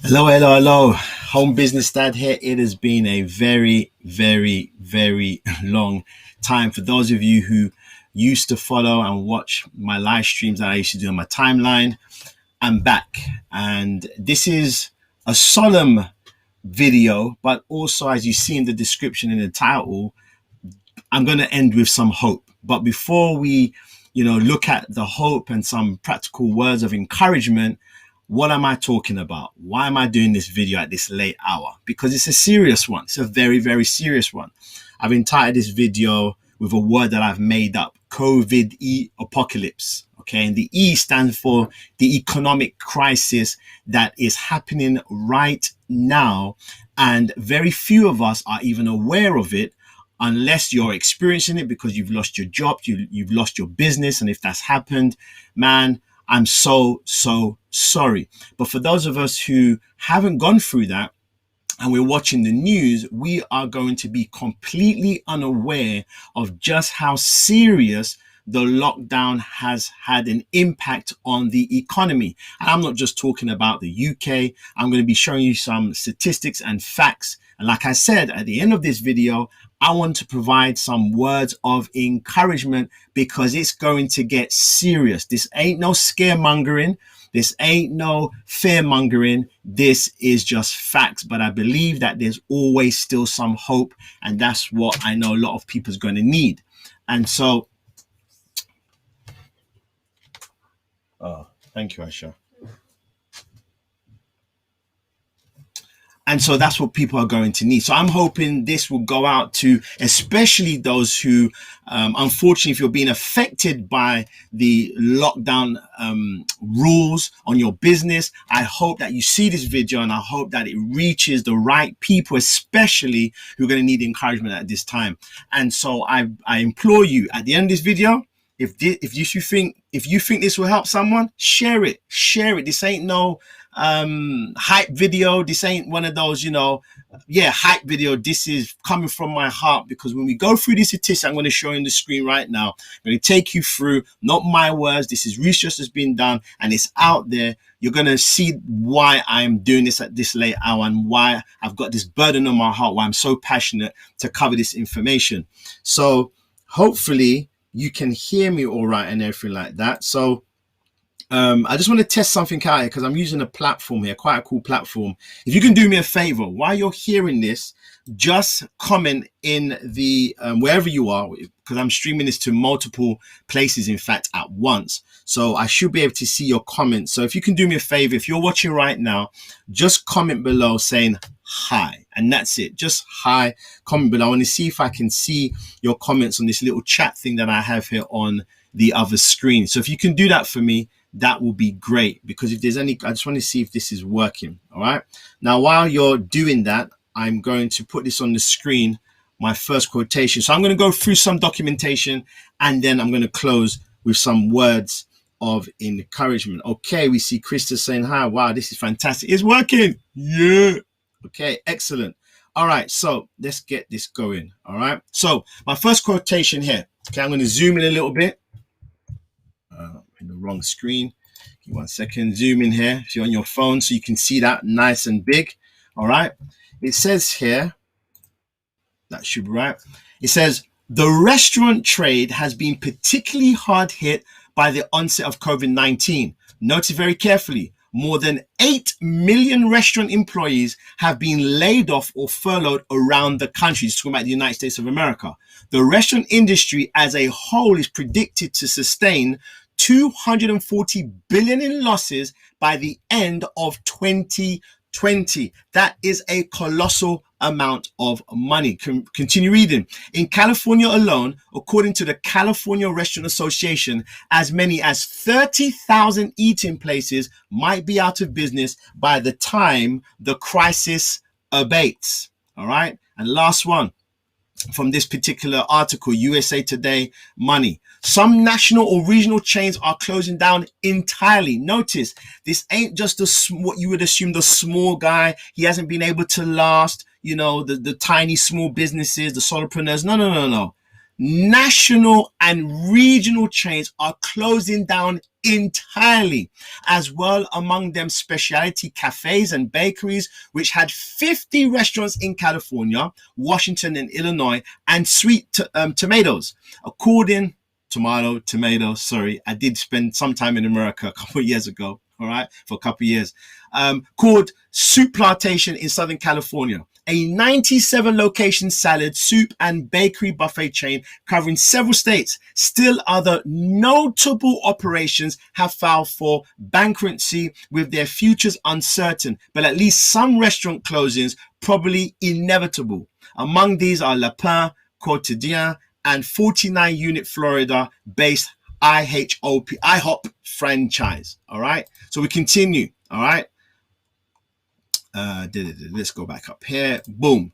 Hello, hello, hello. Home Business Dad here. It has been a very, very, very long time. For those of you who used to follow and watch my live streams that I used to do on my timeline, I'm back. And this is a solemn video, but also, as you see in the description in the title, I'm going to end with some hope. But before we, look at the hope and some practical words of encouragement, what am I talking about? Why am I doing this video at this late hour? Because it's a serious one. It's a very, very serious one. I've entitled this video with a word that I've made up, COVIDepocalypse. Okay, and the E stands for the economic crisis that is happening right now. And very few of us are even aware of it unless you're experiencing it because you've lost your job, you've lost your business. And if that's happened, man, I'm so sorry. But for those of us who haven't gone through that and we're watching the news, we are going to be completely unaware of just how serious the lockdown has had an impact on the economy. And I'm not just talking about the UK. I'm going to be showing you some statistics and facts. And like I said, at the end of this video, I want to provide some words of encouragement because it's going to get serious. This ain't no scaremongering. This ain't no fear mongering. This is just facts. But I believe that there's always still some hope. And that's what I know a lot of people is going to need. And so, thank you, Aisha. And so that's what people are going to need. So I'm hoping this will go out to especially those who, unfortunately, if you're being affected by the lockdown rules on your business, I hope that you see this video and I hope that it reaches the right people, especially who are going to need encouragement at this time. And so I implore you at the end of this video, if you think this will help someone, share it. This ain't no hype video. This ain't one of those, hype video. This is coming from my heart because when we go through these statistics, I'm going to show you on the screen right now. I'm going to take you through, not my words. This is research that's been done and it's out there. You're going to see why I'm doing this at this late hour and why I've got this burden on my heart, why I'm so passionate to cover this information. So hopefully you can hear me all right and everything like that. So I just want to test something out here because I'm using a platform here, quite a cool platform. If you can do me a favor, while you're hearing this, just comment in the wherever you are, because I'm streaming this to multiple places, in fact, at once. So I should be able to see your comments. So if you can do me a favor, if you're watching right now, just comment below saying hi. And that's it. Just hi, comment below. I want to see if I can see your comments on this little chat thing that I have here on the other screen. So if you can do that for me, that will be great, because if there's any, I just want to see if this is working. All right. Now, while you're doing that, I'm going to put this on the screen, my first quotation. So I'm going to go through some documentation and then I'm going to close with some words of encouragement. Okay. We see Krista saying hi. Wow, this is fantastic. It's working. Yeah. Okay. Excellent. All right. So let's get this going. All right. So my first quotation here. Okay. I'm going to zoom in a little bit. In the wrong screen. Give me 1 second. Zoom in here if you're on your phone so you can see that nice and big. All right. It says here, that should be right. It says, the restaurant trade has been particularly hard hit by the onset of COVID-19. Note it very carefully. More than 8 million restaurant employees have been laid off or furloughed around the country. It's talking about the United States of America. The restaurant industry as a whole is predicted to sustain 240 billion in losses by the end of 2020. That is a colossal amount of money. Continue reading. In California alone, according to the California Restaurant Association, as many as 30,000 eating places might be out of business by the time the crisis abates. All right. And last one from this particular article, USA Today Money. Some national or regional chains are closing down entirely. Notice, this ain't just what you would assume, the small guy. He hasn't been able to last, the tiny small businesses, the solopreneurs. No. national and regional chains are closing down entirely, as well among them specialty cafes and bakeries, which had 50 restaurants in California, Washington, and Illinois, and sweet tomatoes. Sorry, I did spend some time in America a couple of years ago, all right, for a couple of years, called Soup Plantation in Southern California, a 97 location salad, soup, and bakery buffet chain covering several states. Still, other notable operations have filed for bankruptcy with their futures uncertain, but at least some restaurant closings probably inevitable. Among these are Le Pain Quotidien and 49-unit Florida-based IHOP franchise. All right, so we continue. All right. Let's go back up here. Boom.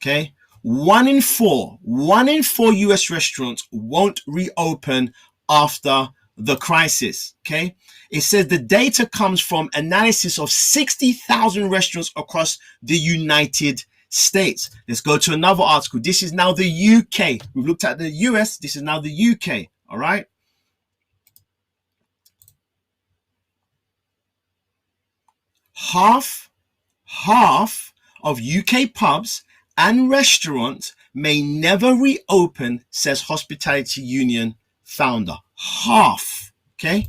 Okay. One in four US restaurants won't reopen after the crisis. Okay. It says the data comes from analysis of 60,000 restaurants across the United States. Let's go to another article. This is now the UK. We've looked at the US. This is now the UK. All right. Half of UK pubs and restaurants may never reopen, says Hospitality Union founder. Half. Okay.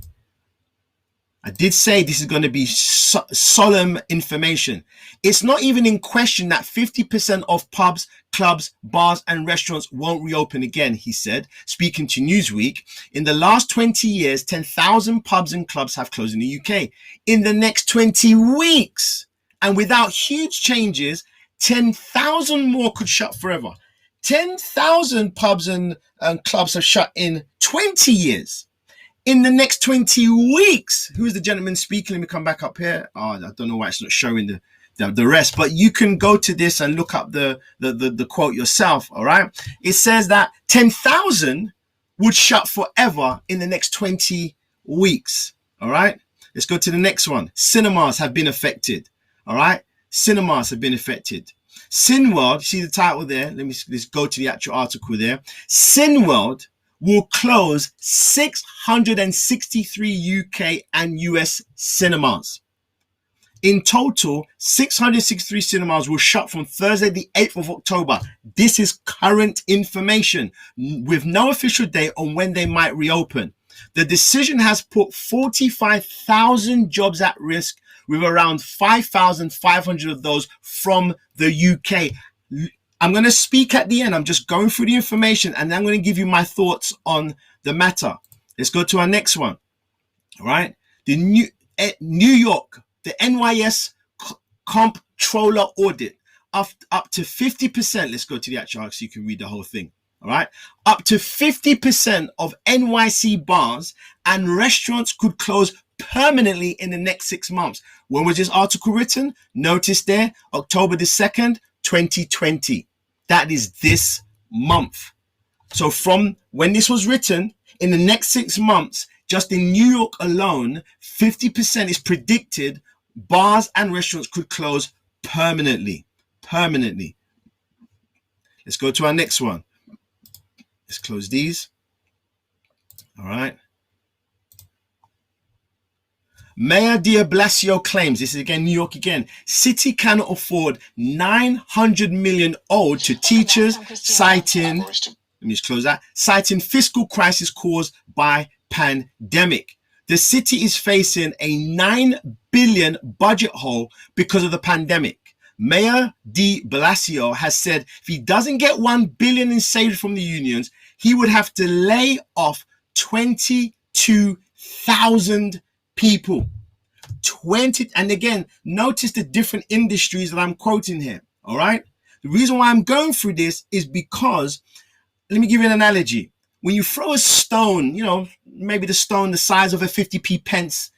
I did say this is going to be solemn information. It's not even in question that 50% of pubs, clubs, bars, and restaurants won't reopen again, he said, speaking to Newsweek. In the last 20 years, 10,000 pubs and clubs have closed in the UK. In the next 20 weeks, and without huge changes, 10,000 more could shut forever. 10,000 pubs and clubs have shut in 20 years. In the next 20 weeks, who is the gentleman speaking? Let me come back up here. Oh, I don't know why it's not showing the rest, but you can go to this and look up the quote yourself. All right. It says that 10,000 would shut forever in the next 20 weeks. All right. Let's go to the next one. Cinemas have been affected. All right. Cinemas have been affected. Cineworld, see the title there? Let's go to the actual article there. Cineworld will close 663 UK and US cinemas. In total, 663 cinemas will shut from Thursday, the 8th of October. This is current information with no official date on when they might reopen. The decision has put 45,000 jobs at risk, with around 5,500 of those from the UK. I'm going to speak at the end. I'm just going through the information and then I'm going to give you my thoughts on the matter. Let's go to our next one. All right. The New York, the NYS comptroller audit up to 50%. Let's go to the actual article so you can read the whole thing. All right. Up to 50% of NYC bars and restaurants could close permanently in the next 6 months. When was this article written? Notice there, October the 2nd, 2020. That is this month. So from when this was written, in the next 6 months, just in New York alone, 50% is predicted bars and restaurants could close permanently. Permanently. Let's go to our next one. Let's close these. All right. Mayor de Blasio claims, this is again New York again, city cannot afford $900 million owed to teachers, citing, let me just close that, citing fiscal crisis caused by pandemic. The city is facing a $9 billion budget hole because of the pandemic. Mayor de Blasio has said if he doesn't get $1 billion in savings from the unions, he would have to lay off 22,000 people. 20, and again, notice the different industries that I'm quoting here. All right. The reason why I'm going through this is because, let me give you an analogy. When you throw a stone, maybe the stone the size of a 50p pence,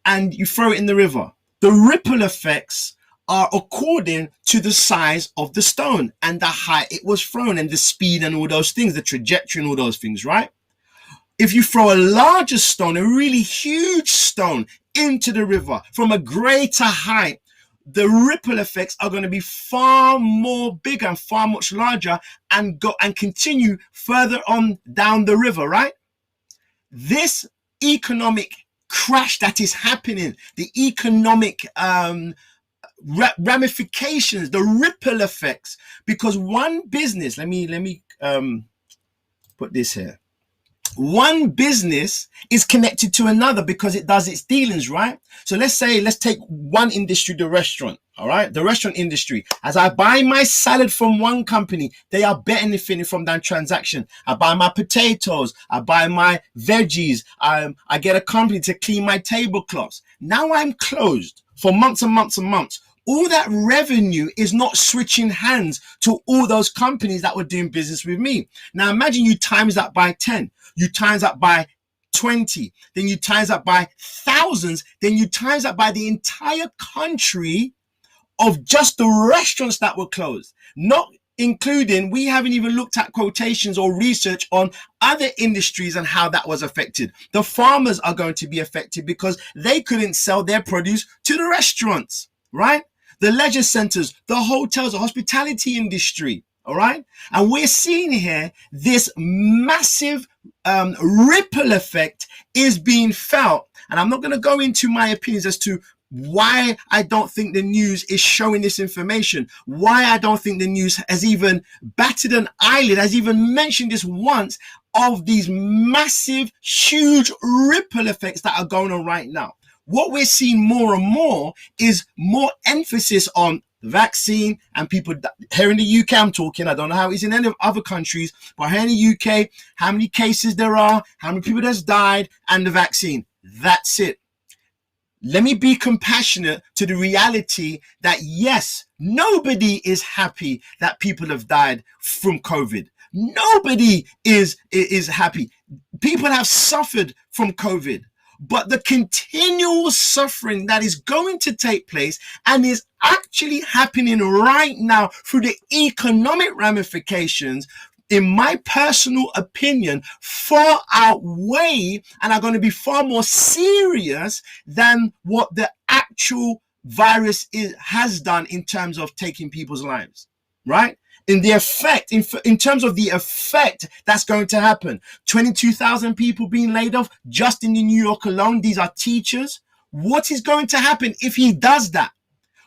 and you throw it in the river, the ripple effects are according to the size of the stone and the height it was thrown and the speed and all those things, the trajectory and all those things, right? If you throw a larger stone, a really huge stone into the river from a greater height, the ripple effects are going to be far more bigger and far much larger, and go and continue further on down the river, right? This economic crash that is happening, the economic ramifications, the ripple effects, because one business, let me put this here. One business is connected to another because it does its dealings, right? So let's take one industry, the restaurant, all right? The restaurant industry. As I buy my salad from one company, they are benefiting from that transaction. I buy my potatoes, I buy my veggies, I get a company to clean my tablecloths. Now I'm closed for months and months and months. All that revenue is not switching hands to all those companies that were doing business with me. Now imagine you times that by 10, you times that by 20, then you times that by thousands, then you times that by the entire country of just the restaurants that were closed. Not including, we haven't even looked at quotations or research on other industries and how that was affected. The farmers are going to be affected because they couldn't sell their produce to the restaurants, right? The leisure centers, the hotels, the hospitality industry, all right? And we're seeing here this massive ripple effect is being felt. And I'm not going to go into my opinions as to why I don't think the news is showing this information, why I don't think the news has even batted an eyelid, has even mentioned this once, of these massive, huge ripple effects that are going on right now. What we're seeing more and more is more emphasis on the vaccine, and people here in the UK, I'm talking, I don't know how it's in any other countries, but here in the UK, how many cases there are, how many people that's died, and the vaccine. That's it. Let me be compassionate to the reality that yes, nobody is happy that people have died from COVID. Nobody is happy. People have suffered from COVID. But the continual suffering that is going to take place and is actually happening right now through the economic ramifications, in my personal opinion, far outweigh and are going to be far more serious than what the actual virus has done in terms of taking people's lives, right? In the effect, in terms of the effect that's going to happen. 22,000 people being laid off just in New York alone. These are teachers. What is going to happen if he does that?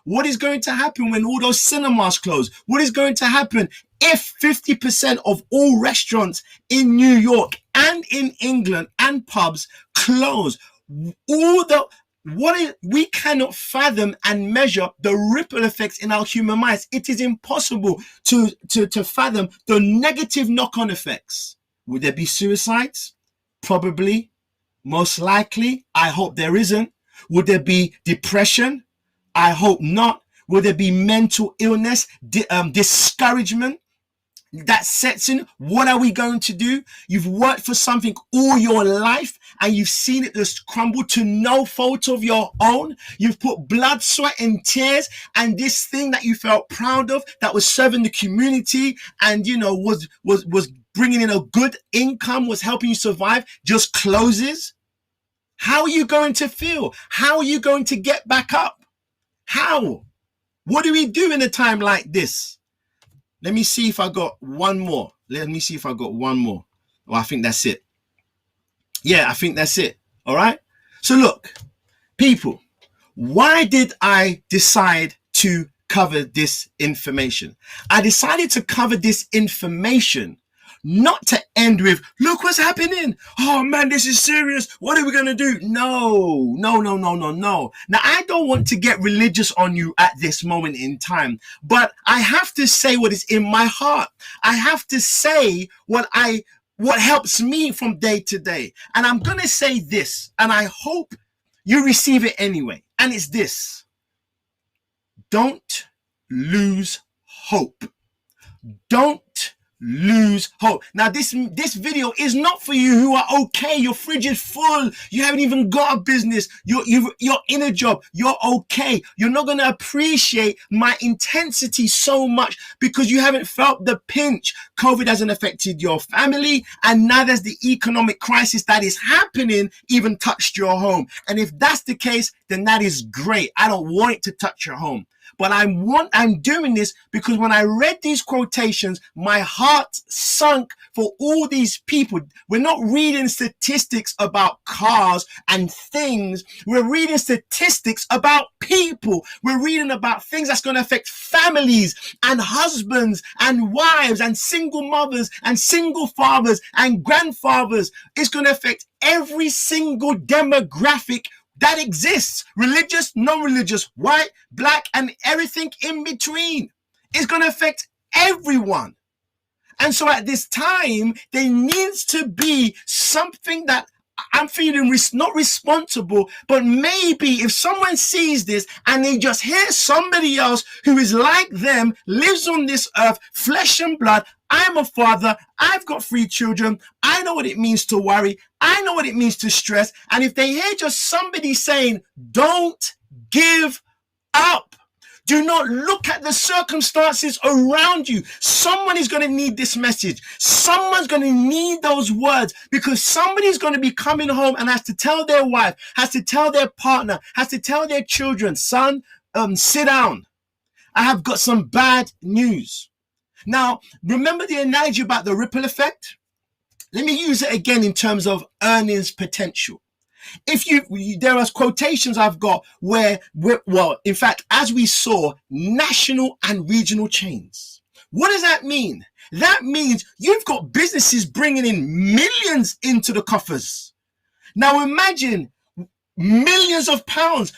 What is going to happen when all those cinemas close? What is going to happen if 50% of all restaurants in New York and in England and pubs close? We cannot fathom and measure the ripple effects in our human minds. It is impossible to fathom the negative knock-on effects. Would there be suicides? Probably. Most likely. I hope there isn't. Would there be depression? I hope not. Will there be mental illness, discouragement that sets in? What are we going to do? You've worked for something all your life and you've seen it just crumble to no fault of your own. You've put blood, sweat, and tears, and this thing that you felt proud of, that was serving the community and, you know, was bringing in a good income, was helping you survive, just closes. How are you going to feel? How are you going to get back up? How? What do we do in a time like this? Let me see if I got one more. Well, I think that's it. Yeah, I think that's it. All right. So look, people, why did I decide to cover this information? I decided to cover this information not to end with, look what's happening. Oh man, this is serious. What are we going to do? No. Now, I don't want to get religious on you at this moment in time, but I have to say what is in my heart. I have to say what helps me from day to day. And I'm going to say this, and I hope you receive it anyway. And it's this: don't lose hope. Don't lose hope. Now this video is not for you who are okay. Your fridge is full. You haven't even got a business. You're in a job. You're okay. You're not going to appreciate my intensity so much because you haven't felt the pinch. COVID hasn't affected your family, and neither has the economic crisis that is happening even touched your home. And if that's the case, then that is great. I don't want it to touch your home. But I'm doing this because when I read these quotations, my heart sunk for all these people. We're not reading statistics about cars and things. We're reading statistics about people. We're reading about things that's going to affect families and husbands and wives and single mothers and single fathers and grandfathers. It's going to affect every single demographic that exists, religious, non-religious, white, black, and everything in between. It's going to affect everyone. And so at this time, there needs to be something that I'm feeling not responsible, but maybe if someone sees this and they just hear somebody else who is like them, lives on this earth, flesh and blood. I'm a father. I've got 3 children. I know what it means to worry. I know what it means to stress. And if they hear just somebody saying, don't give up. Do not look at the circumstances around you. Someone is going to need this message. Someone's going to need those words because somebody's going to be coming home and has to tell their wife, has to tell their partner, has to tell their children, son, sit down. I have got some bad news. Now, remember the analogy about the ripple effect? Let me use it again in terms of earnings potential. There are quotations I've got where, in fact, as we saw, national and regional chains. What does that mean? That means you've got businesses bringing in millions into the coffers. Now imagine millions of pounds,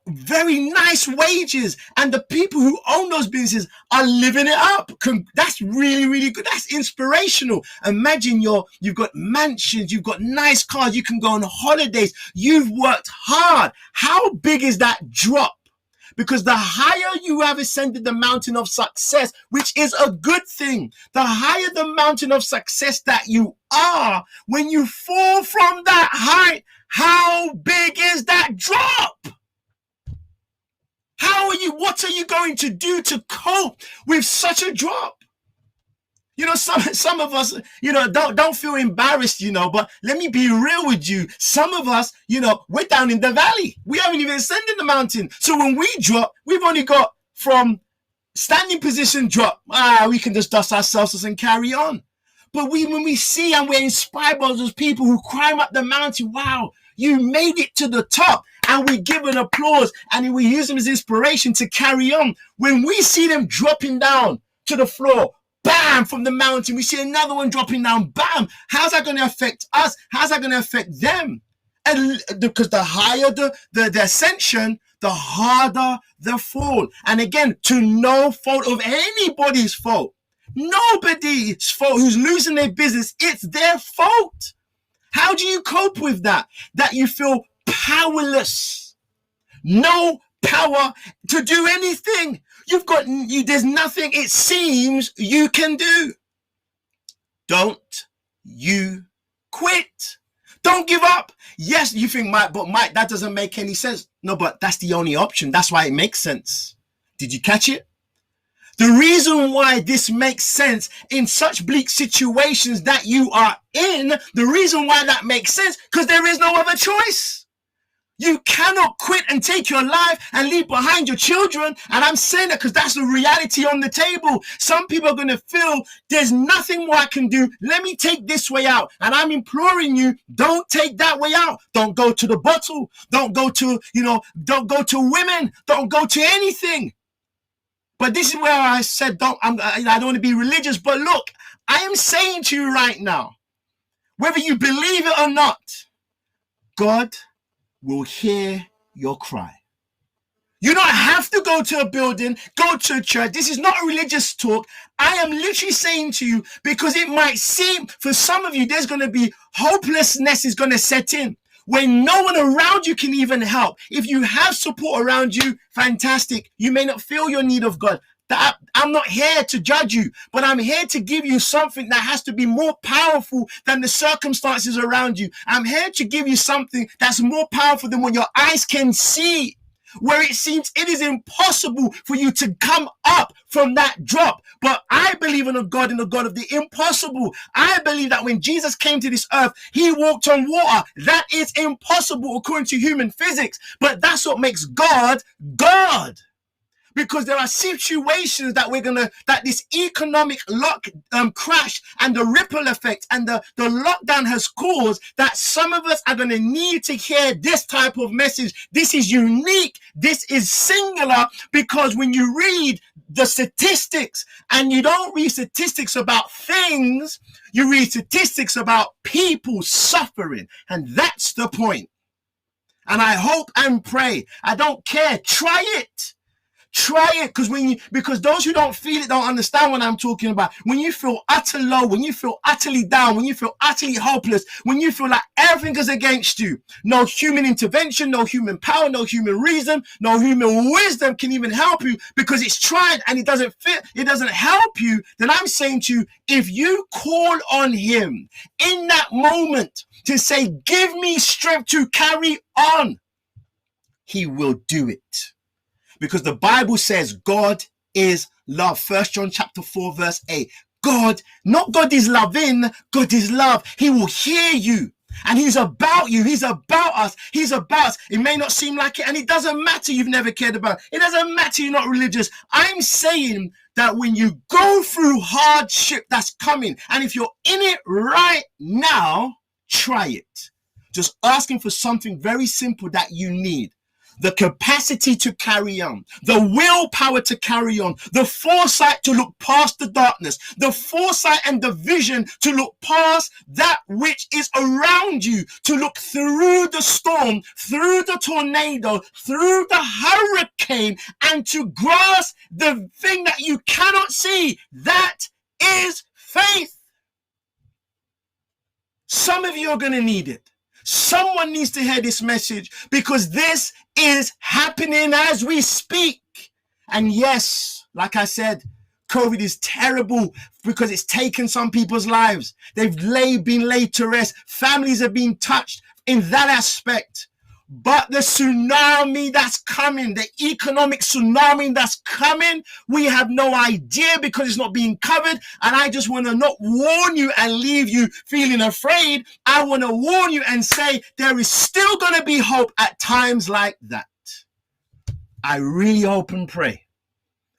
very nice wages, and the people who own those businesses are living it up. That's really, really good. That's inspirational. Imagine you've got mansions, you've got nice cars, you can go on holidays, you've worked hard. How big is that drop? Because the higher you have ascended the mountain of success, which is a good thing, the higher the mountain of success that you are, when you fall from that height, how big is that drop? What are you going to do to cope with such a drop? Some of us, don't feel embarrassed, but let me be real with you. Some of us, we're down in the valley. We haven't even ascended the mountain. So when we drop, we've only got from standing position drop. We can just dust ourselves and carry on. But when we see and we're inspired by those people who climb up the mountain, wow, you made it to the top, and we give an applause and we use them as inspiration to carry on. When we see them dropping down to the floor, bam, from the mountain, we see another one dropping down, bam. How's that going to affect us? How's that going to affect them? And because the higher the ascension, the harder the fall. And again, to no fault of anybody's fault. Nobody's fault who's losing their business. It's their fault. How do you cope with that? That you feel powerless. No power to do anything. There's nothing it seems you can do. Don't you quit. Don't give up. Yes, you think, Mike, that doesn't make any sense. No, but that's the only option. That's why it makes sense. Did you catch it? The reason why this makes sense in such bleak situations that you are in, the reason why that makes sense, because there is no other choice. You cannot quit and take your life and leave behind your children. And I'm saying that because that's the reality on the table. Some people are going to feel there's nothing more I can do. Let me take this way out. And I'm imploring you, don't take that way out. Don't go to the bottle. Don't go to, don't go to women. Don't go to anything. But this is where I said, I don't want to be religious. But look, I am saying to you right now, whether you believe it or not, God will hear your cry. You don't have to go to a building, go to a church. This is not a religious talk. I am literally saying to you, because it might seem for some of you, there's going to be hopelessness is going to set in when no one around you can even help. If you have support around you, fantastic. You may not feel your need of God. that I'm not here to judge you, but I'm here to give you something that has to be more powerful than the circumstances around you. I'm here to give you something that's more powerful than what your eyes can see, where it seems it is impossible for you to come up from that drop. But I believe in a God, in the God of the impossible. I believe that when Jesus came to this earth, he walked on water. That is impossible according to human physics. But that's what makes God, God. Because there are situations that that this economic crash and the ripple effect and the lockdown has caused, that some of us are going to need to hear this type of message. This is unique. This is singular, because when you read the statistics, and you don't read statistics about things, you read statistics about people suffering. And that's the point. And I hope and pray, I don't care, try it. Try it, because those who don't feel it don't understand what I'm talking about. When you feel utter low, when you feel utterly down, when you feel utterly hopeless, when you feel like everything is against you, no human intervention, no human power, no human reason, no human wisdom can even help you, because it's tried and it doesn't fit, it doesn't help you, then I'm saying to you, if you call on him in that moment to say, give me strength to carry on, he will do it. Because the Bible says God is love. 1 John chapter 4 verse 8. God, not God is loving, God is love. He will hear you. And he's about you. He's about us. He's about us. It may not seem like it. And it doesn't matter you've never cared about it. It doesn't matter you're not religious. I'm saying that when you go through hardship that's coming, and if you're in it right now, try it. Just asking for something very simple that you need. The capacity to carry on, the willpower to carry on, the foresight to look past the darkness, the foresight and the vision to look past that which is around you, to look through the storm, through the tornado, through the hurricane, and to grasp the thing that you cannot see. That is faith. Some of you are going to need it. Someone needs to hear this message, because this is happening as we speak. And yes, like I said, COVID is terrible because it's taken some people's lives. They've been laid to rest. Families have been touched in that aspect. But the tsunami that's coming, the economic tsunami that's coming, we have no idea, because it's not being covered. And I just want to not warn you and leave you feeling afraid. I want to warn you and say there is still going to be hope at times like that. I really hope and pray,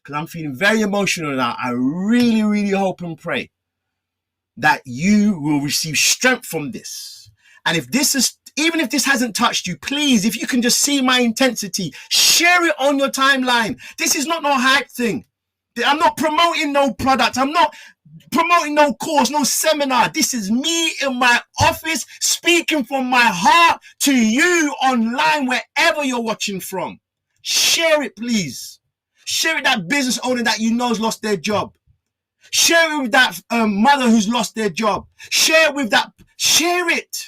because I'm feeling very emotional now. I really, really hope and pray that you will receive strength from this. And even if this hasn't touched you, please, if you can just see my intensity, share it on your timeline. This is not no hype thing. I'm not promoting no product. I'm not promoting no course, no seminar. This is me in my office speaking from my heart to you online, wherever you're watching from. Share it, please. Share it with that business owner that you know's lost their job. Share it with that mother who's lost their job. Share it.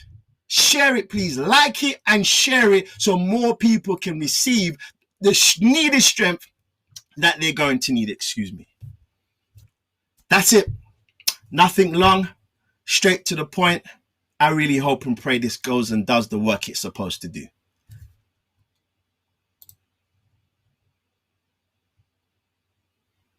Share it, please. Like it and share it so more people can receive the needed strength that they're going to need. Excuse me. That's it. Nothing long. Straight to the point. I really hope and pray this goes and does the work it's supposed to do.